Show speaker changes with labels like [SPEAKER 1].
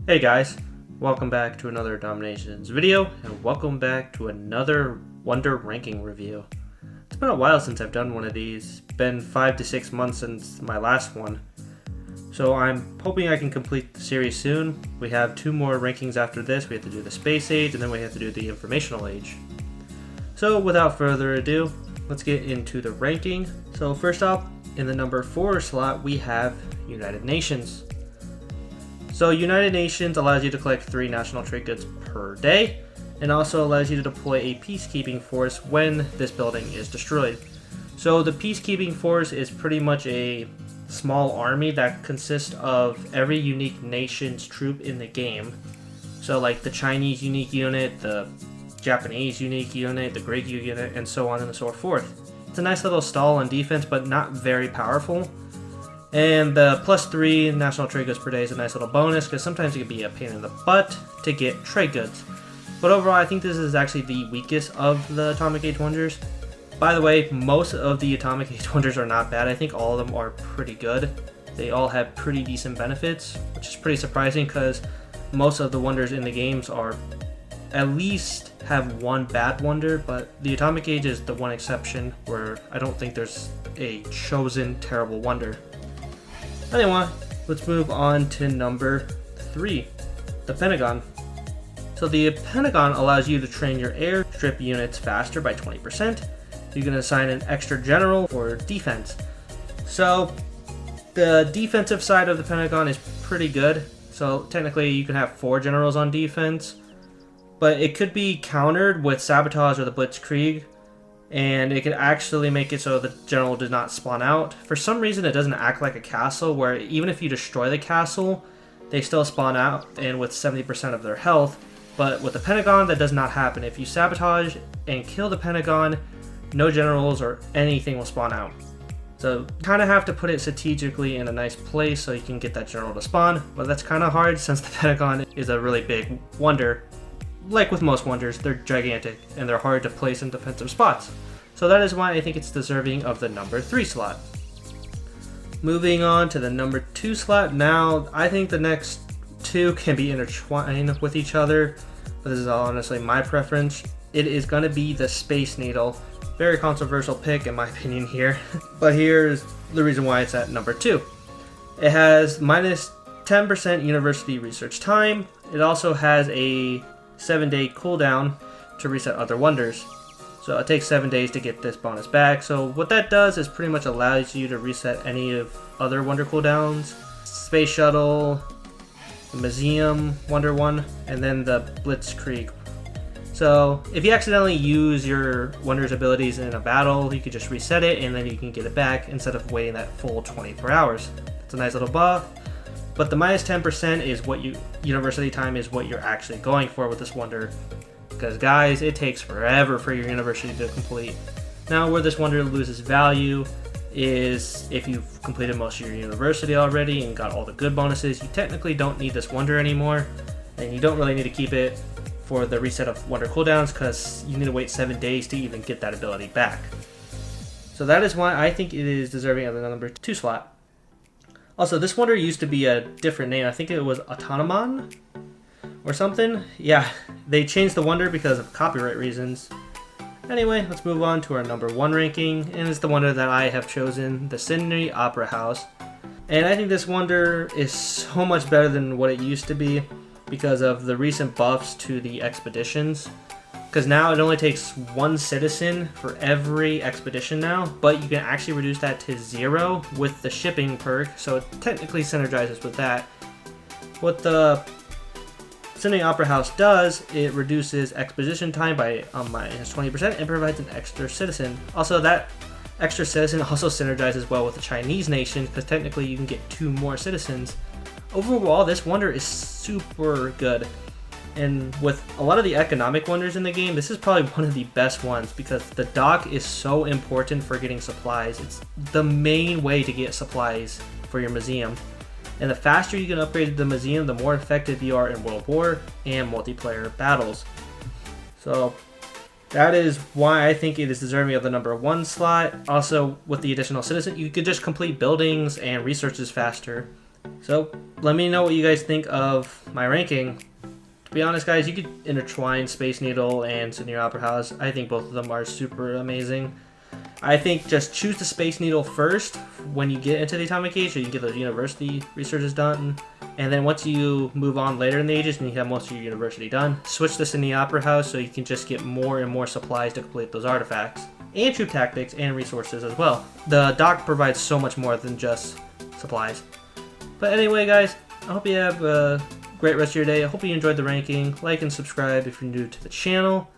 [SPEAKER 1] Hey guys, welcome back to another Dominations video, and welcome back to another Wonder Ranking review. It's been a while since I've done one of these. It's been 5 to 6 months since my last one. So I'm hoping I can complete the series soon. We have 2 more rankings after this. We have to do the Space Age, and then we have to do the Informational Age. So without further ado, let's get into the ranking. So first off, in the number 4 slot, we have United Nations. So United Nations allows you to collect 3 national trade goods per day, and also allows you to deploy a peacekeeping force when this building is destroyed. So the peacekeeping force is pretty much a small army that consists of every unique nation's troop in the game. So like the Chinese unique unit, the Japanese unique unit, the Greek unit, and so on and so forth. It's a nice little stall on defense, but not very powerful. And the +3 national trade goods per day is a nice little bonus because sometimes it can be a pain in the butt to get trade goods. But overall, I think this is actually the weakest of the Atomic Age Wonders. By the way, most of the Atomic Age Wonders are not bad. I think all of them are pretty good. They all have pretty decent benefits, which is pretty surprising because most of the wonders in the games are at least have one bad wonder, but the Atomic Age is the one exception where I don't think there's a chosen terrible wonder. Anyway, let's move on to number 3, the Pentagon. So the Pentagon allows you to train your airstrip units faster by 20%. You can assign an extra general for defense. So the defensive side of the Pentagon is pretty good. So technically you can have 4 generals on defense, but it could be countered with sabotage or the blitzkrieg. And it could actually make it so the general does not spawn out. For some reason, it doesn't act like a castle, where even if you destroy the castle, they still spawn out and with 70% of their health. But with the Pentagon, that does not happen. If you sabotage and kill the Pentagon, no generals or anything will spawn out. So you kind of have to put it strategically in a nice place so you can get that general to spawn. But that's kind of hard since the Pentagon is a really big wonder. Like with most wonders, they're gigantic and they're hard to place in defensive spots. So that is why I think it's deserving of the number 3 slot. Moving on to the number 2 slot. Now, I think the next 2 can be intertwined with each other, but this is honestly my preference. It is going to be the Space Needle. Very controversial pick in my opinion here, but here's the reason why it's at number 2. It has minus 10% university research time. It also has a 7-day cooldown to reset other wonders. So it takes 7 days to get this bonus back. So what that does is pretty much allows you to reset any of other wonder cooldowns. Space Shuttle, the Museum Wonder 1, and then the Blitzkrieg. So if you accidentally use your wonders abilities in a battle, you could just reset it and then you can get it back instead of waiting that full 24 hours. It's a nice little buff. But the minus 10% is what university time is what you're actually going for with this wonder. Because guys, it takes forever for your university to complete. Now where this wonder loses value is if you've completed most of your university already and got all the good bonuses, you technically don't need this wonder anymore. And you don't really need to keep it for the reset of wonder cooldowns because you need to wait 7 days to even get that ability back. So that is why I think it is deserving of the number 2 slot. Also, this wonder used to be a different name. I think it was Autonomon or something. Yeah, they changed the wonder because of copyright reasons. Anyway, let's move on to our number 1 ranking, and it's the wonder that I have chosen, the Sydney Opera House. And I think this wonder is so much better than what it used to be because of the recent buffs to the expeditions. Because now it only takes 1 citizen for every expedition now, but you can actually reduce that to 0 with the shipping perk, so it technically synergizes with that. What the Sydney Opera House does, it reduces expedition time by minus 20% and provides an extra citizen. Also, that extra citizen also synergizes well with the Chinese nation because technically you can get 2 more citizens. Overall, this wonder is super good. And with a lot of the economic wonders in the game, this is probably one of the best ones because the dock is so important for getting supplies. It's the main way to get supplies for your museum. And the faster you can upgrade the museum, the more effective you are in World War and multiplayer battles. So that is why I think it is deserving of the number 1 slot. Also, with the additional citizen, you could just complete buildings and researches faster. So let me know what you guys think of my ranking. To be honest, guys, you could intertwine Space Needle and Sydney Opera House. I think both of them are super amazing. I think just choose the Space Needle first when you get into the Atomic Age, so you can get those university researches done. And then once you move on later in the ages and you have most of your university done, switch to Sydney Opera House so you can just get more and more supplies to complete those artifacts. And troop tactics and resources as well. The dock provides so much more than just supplies. But anyway, guys, I hope you have a great rest of your day. I hope you enjoyed the ranking. Like and subscribe if you're new to the channel.